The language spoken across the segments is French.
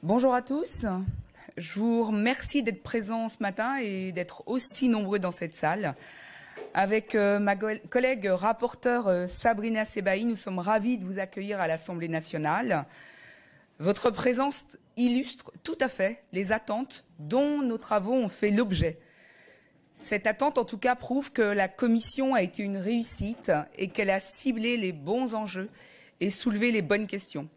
Bonjour à tous. Je vous remercie d'être présents ce matin et d'être aussi nombreux dans cette salle. Avec ma collègue rapporteure Sabrina Sebahi, nous sommes ravis de vous accueillir à l'Assemblée nationale. Votre présence illustre tout à fait les attentes dont nos travaux ont fait l'objet. Cette attente, en tout cas, prouve que la Commission a été une réussite et qu'elle a ciblé les bons enjeux et soulevé les bonnes questions.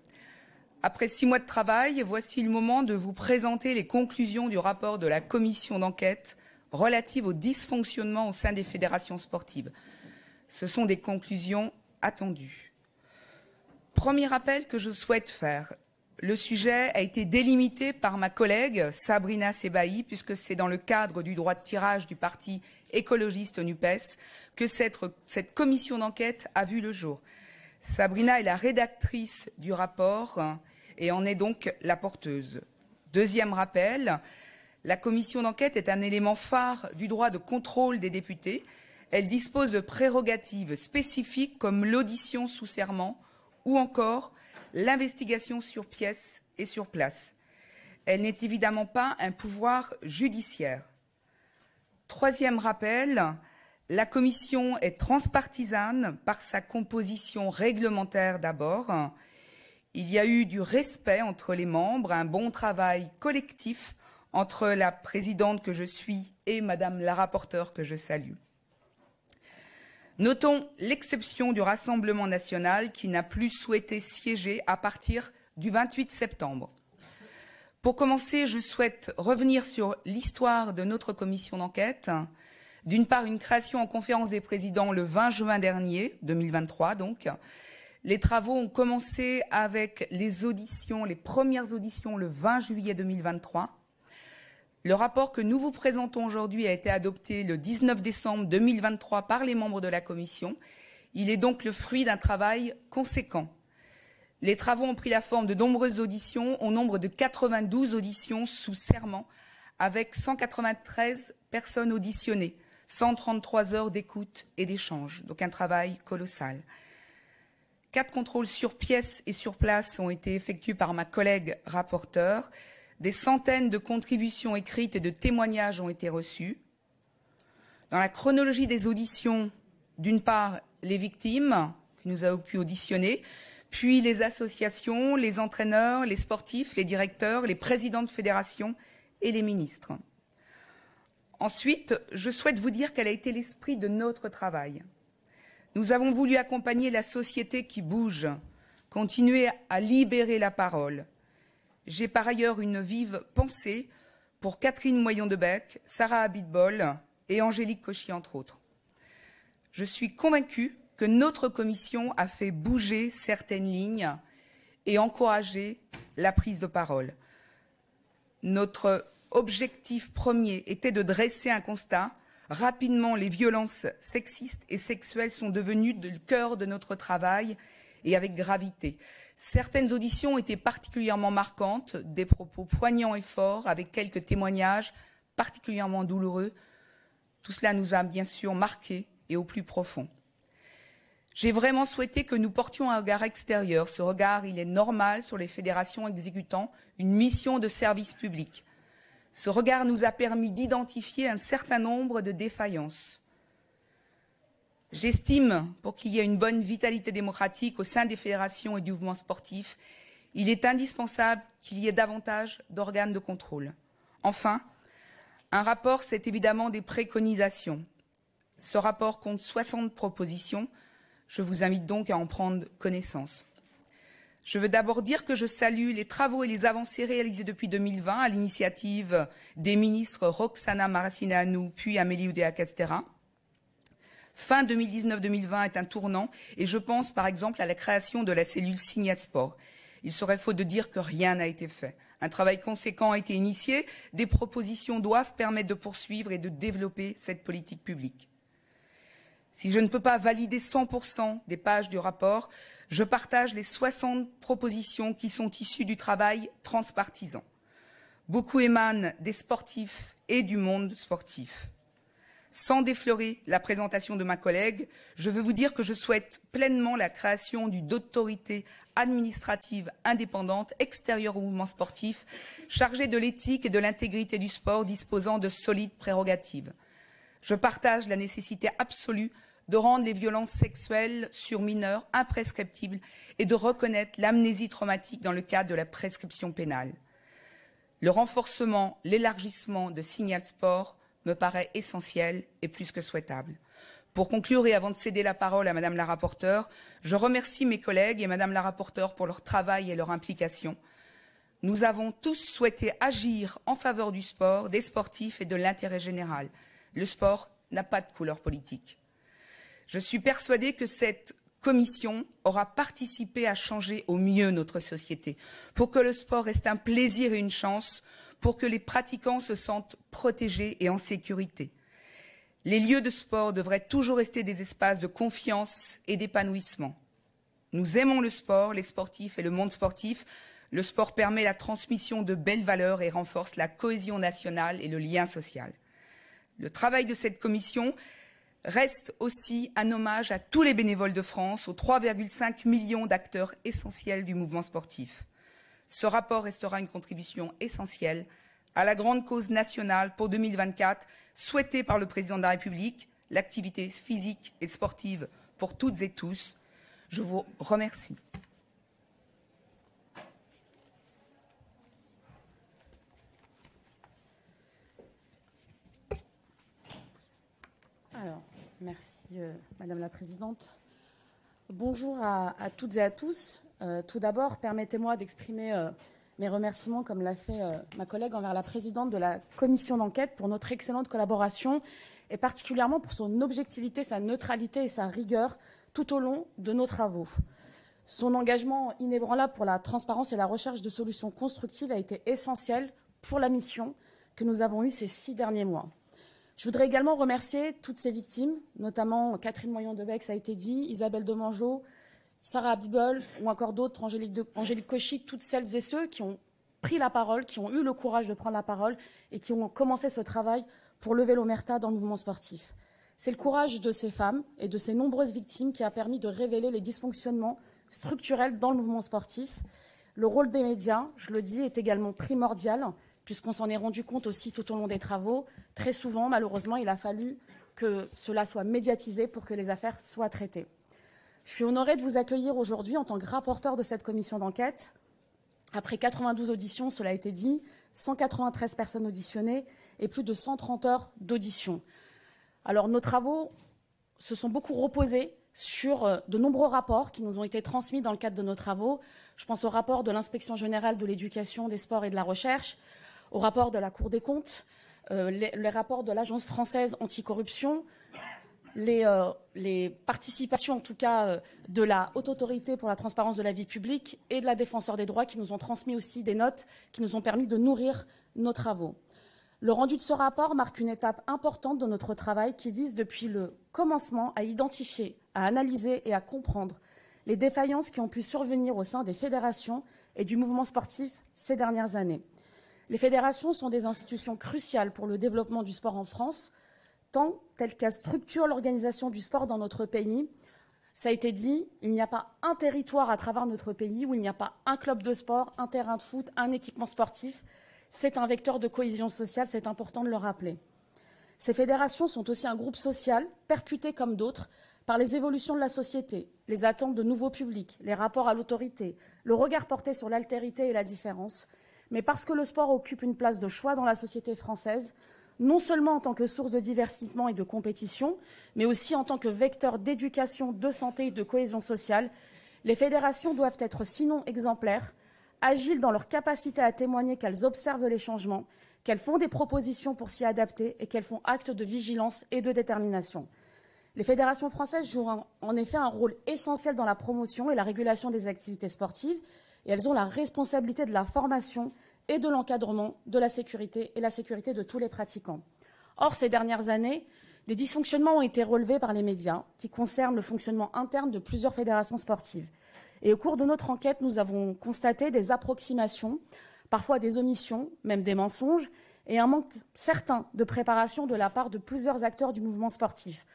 Après 6 mois de travail, voici le moment de vous présenter les conclusions du rapport de la commission d'enquête relative au dysfonctionnement au sein des fédérations sportives. Ce sont des conclusions attendues. Premier rappel que je souhaite faire. Le sujet a été délimité par ma collègue Sabrina Sebahi, puisque c'est dans le cadre du droit de tirage du parti écologiste NUPES que cette commission d'enquête a vu le jour. Sabrina est la rédactrice du rapport et en est donc la porteuse. Deuxième rappel, la commission d'enquête est un élément phare du droit de contrôle des députés. Elle dispose de prérogatives spécifiques comme l'audition sous serment ou encore l'investigation sur pièce et sur place. Elle n'est évidemment pas un pouvoir judiciaire. Troisième rappel, la commission est transpartisane par sa composition réglementaire d'abord. Il y a eu du respect entre les membres, un bon travail collectif entre la présidente que je suis et Madame la rapporteure que je salue. Notons l'exception du Rassemblement national qui n'a plus souhaité siéger à partir du 28 septembre. Pour commencer, je souhaite revenir sur l'histoire de notre commission d'enquête. D'une part, une création en conférence des présidents le 20 juin dernier, 2023 donc. Les travaux ont commencé avec les auditions, les premières auditions le 20 juillet 2023. Le rapport que nous vous présentons aujourd'hui a été adopté le 19 décembre 2023 par les membres de la commission. Il est donc le fruit d'un travail conséquent. Les travaux ont pris la forme de nombreuses auditions, au nombre de 92 auditions sous serment, avec 193 personnes auditionnées, 133 heures d'écoute et d'échange, donc un travail colossal. 4 contrôles sur pièce et sur place ont été effectués par ma collègue rapporteure. Des centaines de contributions écrites et de témoignages ont été reçus. Dans la chronologie des auditions, d'une part, les victimes que nous avons pu auditionner, puis les associations, les entraîneurs, les sportifs, les directeurs, les présidents de fédération et les ministres. Ensuite, je souhaite vous dire quel a été l'esprit de notre travail. Nous avons voulu accompagner la société qui bouge, continuer à libérer la parole. J'ai par ailleurs une vive pensée pour Catherine Moyon-Debec, Sarah Abitbol et Angélique Cauchy, entre autres. Je suis convaincue que notre commission a fait bouger certaines lignes et encouragé la prise de parole. Notre objectif premier était de dresser un constat. Rapidement, les violences sexistes et sexuelles sont devenues le cœur de notre travail et avec gravité. Certaines auditions étaient particulièrement marquantes, des propos poignants et forts, avec quelques témoignages particulièrement douloureux. Tout cela nous a bien sûr marqués et au plus profond. J'ai vraiment souhaité que nous portions un regard extérieur. Ce regard, il est normal sur les fédérations exécutant une mission de service public. Ce regard nous a permis d'identifier un certain nombre de défaillances. J'estime, pour qu'il y ait une bonne vitalité démocratique au sein des fédérations et du mouvement sportif, il est indispensable qu'il y ait davantage d'organes de contrôle. Enfin, un rapport, c'est évidemment des préconisations. Ce rapport compte 60 propositions. Je vous invite donc à en prendre connaissance. Je veux d'abord dire que je salue les travaux et les avancées réalisées depuis 2020 à l'initiative des ministres Roxana Maracineanu puis Amélie Oudéa-Castéra. Fin 2019-2020 est un tournant et je pense par exemple à la création de la cellule Signasport. Il serait faux de dire que rien n'a été fait. Un travail conséquent a été initié. Des propositions doivent permettre de poursuivre et de développer cette politique publique. Si je ne peux pas valider 100% des pages du rapport, je partage les 60 propositions qui sont issues du travail transpartisan. Beaucoup émanent des sportifs et du monde sportif. Sans déflorer la présentation de ma collègue, je veux vous dire que je souhaite pleinement la création d'une autorité administrative indépendante extérieure au mouvement sportif, chargée de l'éthique et de l'intégrité du sport, disposant de solides prérogatives. Je partage la nécessité absolue de rendre les violences sexuelles sur mineurs imprescriptibles et de reconnaître l'amnésie traumatique dans le cadre de la prescription pénale. Le renforcement, l'élargissement de Signal Sport me paraît essentiel et plus que souhaitable. Pour conclure et avant de céder la parole à Madame la rapporteure, je remercie mes collègues et Madame la rapporteure pour leur travail et leur implication. Nous avons tous souhaité agir en faveur du sport, des sportifs et de l'intérêt général. Le sport n'a pas de couleur politique. Je suis persuadée que cette commission aura participé à changer au mieux notre société, pour que le sport reste un plaisir et une chance, pour que les pratiquants se sentent protégés et en sécurité. Les lieux de sport devraient toujours rester des espaces de confiance et d'épanouissement. Nous aimons le sport, les sportifs et le monde sportif. Le sport permet la transmission de belles valeurs et renforce la cohésion nationale et le lien social. Le travail de cette commission reste aussi un hommage à tous les bénévoles de France, aux 3,5 millions d'acteurs essentiels du mouvement sportif. Ce rapport restera une contribution essentielle à la grande cause nationale pour 2024, souhaitée par le Président de la République, l'activité physique et sportive pour toutes et tous. Je vous remercie. Alors, merci Madame la Présidente. Bonjour à toutes et à tous. Tout d'abord, permettez-moi d'exprimer mes remerciements, comme l'a fait ma collègue, envers la présidente de la commission d'enquête pour notre excellente collaboration et particulièrement pour son objectivité, sa neutralité et sa rigueur tout au long de nos travaux. Son engagement inébranlable pour la transparence et la recherche de solutions constructives a été essentiel pour la mission que nous avons eue ces 6 derniers mois. Je voudrais également remercier toutes ces victimes, notamment Catherine Moyon-Debec, ça a été dit, Isabelle Demangeau, Sarah Abitbol ou encore d'autres, Angélique Koschick, toutes celles et ceux qui ont pris la parole, qui ont eu le courage de prendre la parole et qui ont commencé ce travail pour lever l'omerta dans le mouvement sportif. C'est le courage de ces femmes et de ces nombreuses victimes qui a permis de révéler les dysfonctionnements structurels dans le mouvement sportif. Le rôle des médias, je le dis, est également primordial, puisqu'on s'en est rendu compte aussi tout au long des travaux. Très souvent, malheureusement, il a fallu que cela soit médiatisé pour que les affaires soient traitées. Je suis honorée de vous accueillir aujourd'hui en tant que rapporteur de cette commission d'enquête. Après 92 auditions, cela a été dit, 193 personnes auditionnées et plus de 130 heures d'audition. Alors, nos travaux se sont beaucoup reposés sur de nombreux rapports qui nous ont été transmis dans le cadre de nos travaux. Je pense au rapport de l'Inspection générale de l'éducation, des sports et de la recherche, au rapport de la Cour des comptes, les rapports de l'Agence française anticorruption, les participations en tout cas de la Haute Autorité pour la transparence de la vie publique et de la Défenseure des droits qui nous ont transmis aussi des notes qui nous ont permis de nourrir nos travaux. Le rendu de ce rapport marque une étape importante de notre travail qui vise depuis le commencement à identifier, à analyser et à comprendre les défaillances qui ont pu survenir au sein des fédérations et du mouvement sportif ces dernières années. Les fédérations sont des institutions cruciales pour le développement du sport en France, tant telles qu'elles structurent l'organisation du sport dans notre pays. Ça a été dit, il n'y a pas un territoire à travers notre pays où il n'y a pas un club de sport, un terrain de foot, un équipement sportif. C'est un vecteur de cohésion sociale, c'est important de le rappeler. Ces fédérations sont aussi un groupe social, percuté comme d'autres, par les évolutions de la société, les attentes de nouveaux publics, les rapports à l'autorité, le regard porté sur l'altérité et la différence, mais parce que le sport occupe une place de choix dans la société française, non seulement en tant que source de divertissement et de compétition, mais aussi en tant que vecteur d'éducation, de santé et de cohésion sociale, les fédérations doivent être sinon exemplaires, agiles dans leur capacité à témoigner qu'elles observent les changements, qu'elles font des propositions pour s'y adapter et qu'elles font acte de vigilance et de détermination. Les fédérations françaises jouent en effet un rôle essentiel dans la promotion et la régulation des activités sportives et elles ont la responsabilité de la formation et de l'encadrement de la sécurité et la sécurité de tous les pratiquants. Or, ces dernières années, des dysfonctionnements ont été relevés par les médias qui concernent le fonctionnement interne de plusieurs fédérations sportives. Et au cours de notre enquête, nous avons constaté des approximations, parfois des omissions, même des mensonges, et un manque certain de préparation de la part de plusieurs acteurs du mouvement sportif.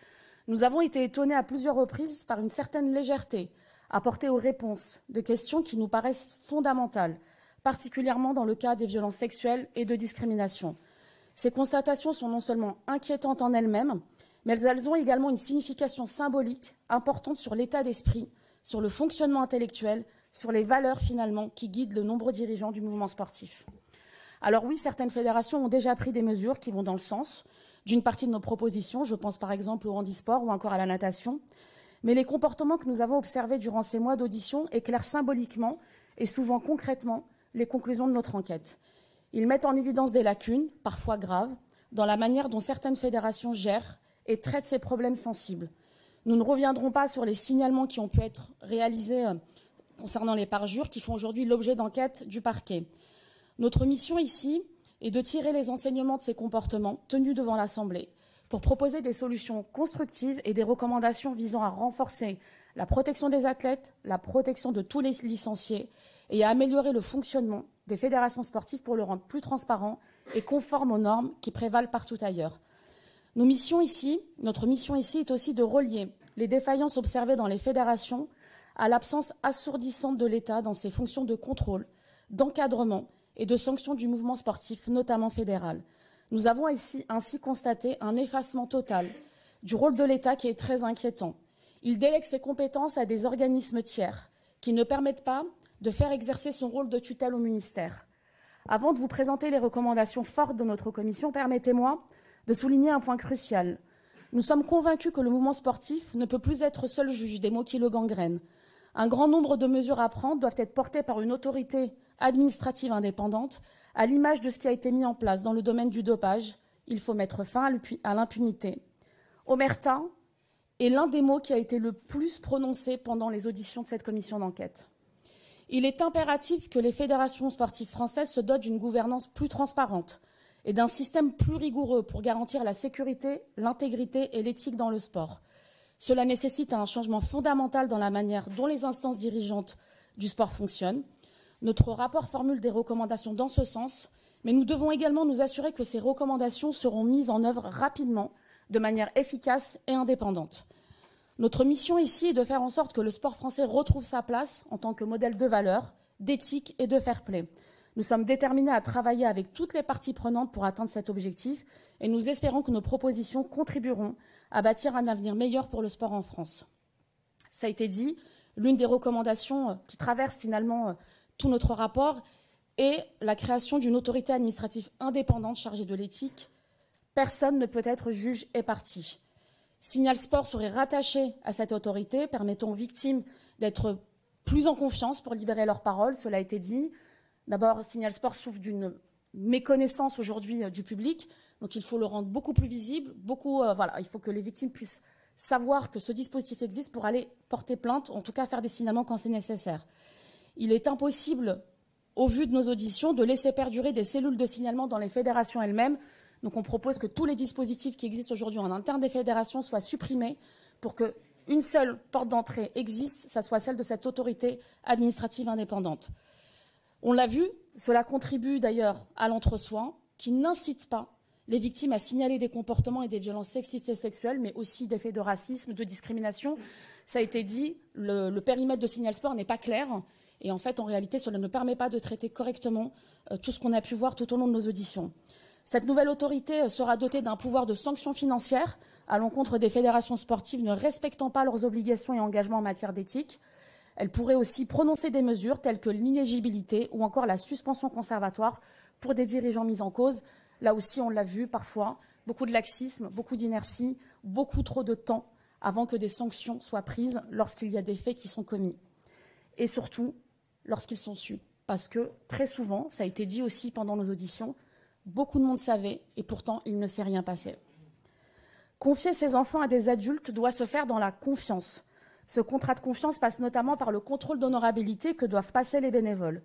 Nous avons été étonnés à plusieurs reprises par une certaine légèreté apportée aux réponses de questions qui nous paraissent fondamentales, particulièrement dans le cas des violences sexuelles et de discrimination. Ces constatations sont non seulement inquiétantes en elles-mêmes, mais elles ont également une signification symbolique importante sur l'état d'esprit, sur le fonctionnement intellectuel, sur les valeurs finalement qui guident de nombreux dirigeants du mouvement sportif. Alors oui, certaines fédérations ont déjà pris des mesures qui vont dans le sens d'une partie de nos propositions, je pense par exemple au handisport ou encore à la natation, mais les comportements que nous avons observés durant ces mois d'audition éclairent symboliquement et souvent concrètement les conclusions de notre enquête. Ils mettent en évidence des lacunes, parfois graves, dans la manière dont certaines fédérations gèrent et traitent ces problèmes sensibles. Nous ne reviendrons pas sur les signalements qui ont pu être réalisés concernant les parjures qui font aujourd'hui l'objet d'enquêtes du parquet. Notre mission ici est de tirer les enseignements de ces comportements tenus devant l'Assemblée pour proposer des solutions constructives et des recommandations visant à renforcer la protection des athlètes, la protection de tous les licenciés et à améliorer le fonctionnement des fédérations sportives pour le rendre plus transparent et conforme aux normes qui prévalent partout ailleurs. Notre mission ici est aussi de relier les défaillances observées dans les fédérations à l'absence assourdissante de l'État dans ses fonctions de contrôle, d'encadrement et de sanctions du mouvement sportif, notamment fédéral. Nous avons ainsi constaté un effacement total du rôle de l'État qui est très inquiétant. Il délègue ses compétences à des organismes tiers qui ne permettent pas de faire exercer son rôle de tutelle au ministère. Avant de vous présenter les recommandations fortes de notre commission, permettez-moi de souligner un point crucial. Nous sommes convaincus que le mouvement sportif ne peut plus être seul juge des maux qui le gangrènent. Un grand nombre de mesures à prendre doivent être portées par une autorité administrative indépendante, à l'image de ce qui a été mis en place dans le domaine du dopage. Il faut mettre fin à l'impunité. Omerta est l'un des mots qui a été le plus prononcé pendant les auditions de cette commission d'enquête. Il est impératif que les fédérations sportives françaises se dotent d'une gouvernance plus transparente et d'un système plus rigoureux pour garantir la sécurité, l'intégrité et l'éthique dans le sport. Cela nécessite un changement fondamental dans la manière dont les instances dirigeantes du sport fonctionnent. Notre rapport formule des recommandations dans ce sens, mais nous devons également nous assurer que ces recommandations seront mises en œuvre rapidement, de manière efficace et indépendante. Notre mission ici est de faire en sorte que le sport français retrouve sa place en tant que modèle de valeur, d'éthique et de fair play. Nous sommes déterminés à travailler avec toutes les parties prenantes pour atteindre cet objectif et nous espérons que nos propositions contribueront à bâtir un avenir meilleur pour le sport en France. Ça a été dit, l'une des recommandations qui traverse finalement tout notre rapport est la création d'une autorité administrative indépendante chargée de l'éthique. Personne ne peut être juge et partie. Signal Sport serait rattaché à cette autorité, permettant aux victimes d'être plus en confiance pour libérer leur parole, cela a été dit. D'abord, Signal Sport souffre d'une méconnaissance aujourd'hui du public, donc il faut le rendre beaucoup plus visible, il faut que les victimes puissent savoir que ce dispositif existe pour aller porter plainte, en tout cas faire des signalements quand c'est nécessaire. Il est impossible, au vu de nos auditions, de laisser perdurer des cellules de signalement dans les fédérations elles-mêmes. Donc on propose que tous les dispositifs qui existent aujourd'hui en interne des fédérations soient supprimés pour qu'une seule porte d'entrée existe, ça soit celle de cette autorité administrative indépendante. On l'a vu, cela contribue d'ailleurs à l'entre-soi, qui n'incite pas les victimes à signaler des comportements et des violences sexistes et sexuelles, mais aussi des faits de racisme, de discrimination. Ça a été dit, le périmètre de Signal Sport n'est pas clair. Et en fait, en réalité, cela ne permet pas de traiter correctement tout ce qu'on a pu voir tout au long de nos auditions. Cette nouvelle autorité sera dotée d'un pouvoir de sanction financière à l'encontre des fédérations sportives ne respectant pas leurs obligations et engagements en matière d'éthique. Elle pourrait aussi prononcer des mesures telles que l'inéligibilité ou encore la suspension conservatoire pour des dirigeants mis en cause. Là aussi, on l'a vu parfois, beaucoup de laxisme, beaucoup d'inertie, beaucoup trop de temps avant que des sanctions soient prises lorsqu'il y a des faits qui sont commis. Et surtout, lorsqu'ils sont sus. Parce que très souvent, ça a été dit aussi pendant nos auditions, beaucoup de monde savait et pourtant il ne s'est rien passé. Confier ses enfants à des adultes doit se faire dans la confiance. Ce contrat de confiance passe notamment par le contrôle d'honorabilité que doivent passer les bénévoles.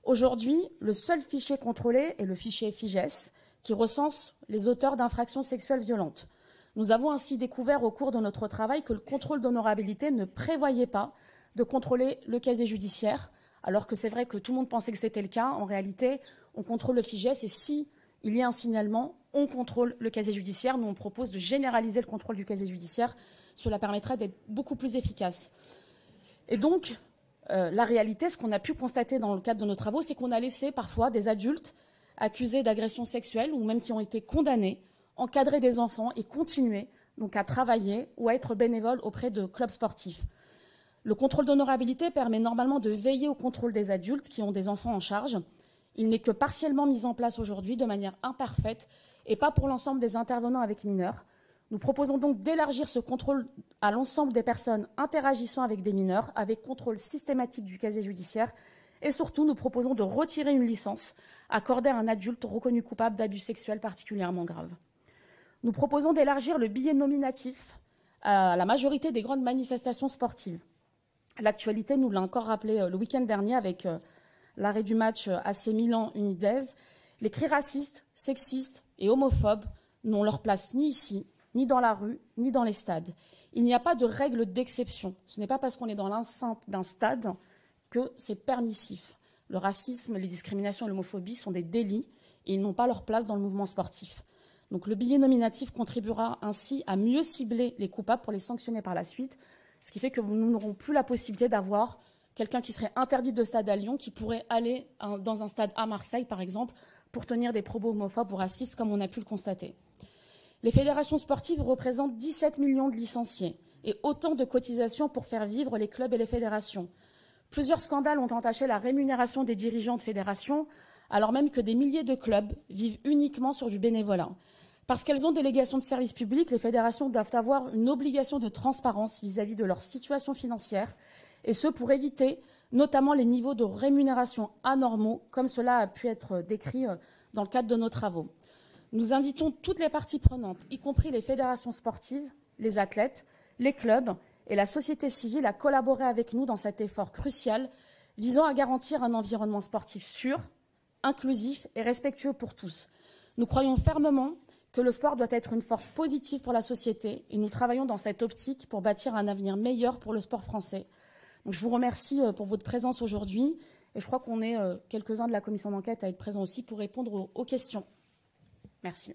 Aujourd'hui, le seul fichier contrôlé est le fichier FIGES, qui recense les auteurs d'infractions sexuelles violentes. Nous avons ainsi découvert au cours de notre travail que le contrôle d'honorabilité ne prévoyait pas de contrôler le casier judiciaire, alors que c'est vrai que tout le monde pensait que c'était le cas. En réalité, on contrôle le FIGES et si il y a un signalement, on contrôle le casier judiciaire. Nous, on propose de généraliser le contrôle du casier judiciaire. Cela permettra d'être beaucoup plus efficace. Et donc, la réalité, ce qu'on a pu constater dans le cadre de nos travaux, c'est qu'on a laissé parfois des adultes accusés d'agressions sexuelles ou même qui ont été condamnés encadrer des enfants et continuer donc à travailler ou à être bénévole auprès de clubs sportifs. Le contrôle d'honorabilité permet normalement de veiller au contrôle des adultes qui ont des enfants en charge. Il n'est que partiellement mis en place aujourd'hui de manière imparfaite et pas pour l'ensemble des intervenants avec mineurs. Nous proposons donc d'élargir ce contrôle à l'ensemble des personnes interagissant avec des mineurs, avec contrôle systématique du casier judiciaire. Et surtout, nous proposons de retirer une licence accordée à un adulte reconnu coupable d'abus sexuels particulièrement graves. Nous proposons d'élargir le billet nominatif à la majorité des grandes manifestations sportives. L'actualité nous l'a encore rappelé le week-end dernier avec l'arrêt du match AC Milan-Unidez. Les cris racistes, sexistes et homophobes n'ont leur place ni ici, ni dans la rue, ni dans les stades. Il n'y a pas de règle d'exception. Ce n'est pas parce qu'on est dans l'enceinte d'un stade que c'est permissif. Le racisme, les discriminations et l'homophobie sont des délits et ils n'ont pas leur place dans le mouvement sportif. Donc le billet nominatif contribuera ainsi à mieux cibler les coupables pour les sanctionner par la suite, ce qui fait que nous n'aurons plus la possibilité d'avoir quelqu'un qui serait interdit de stade à Lyon, qui pourrait aller dans un stade à Marseille, par exemple, pour tenir des propos homophobes ou racistes, comme on a pu le constater. Les fédérations sportives représentent 17 millions de licenciés et autant de cotisations pour faire vivre les clubs et les fédérations. Plusieurs scandales ont entaché la rémunération des dirigeants de fédérations, alors même que des milliers de clubs vivent uniquement sur du bénévolat. Parce qu'elles ont délégation de service public, les fédérations doivent avoir une obligation de transparence vis-à-vis de leur situation financière, et ce pour éviter notamment les niveaux de rémunération anormaux, comme cela a pu être décrit dans le cadre de nos travaux. Nous invitons toutes les parties prenantes, y compris les fédérations sportives, les athlètes, les clubs et la société civile à collaborer avec nous dans cet effort crucial visant à garantir un environnement sportif sûr, inclusif et respectueux pour tous. Nous croyons fermement que le sport doit être une force positive pour la société et nous travaillons dans cette optique pour bâtir un avenir meilleur pour le sport français. Donc, je vous remercie pour votre présence aujourd'hui et je crois qu'on est quelques-uns de la commission d'enquête à être présents aussi pour répondre aux questions. Merci.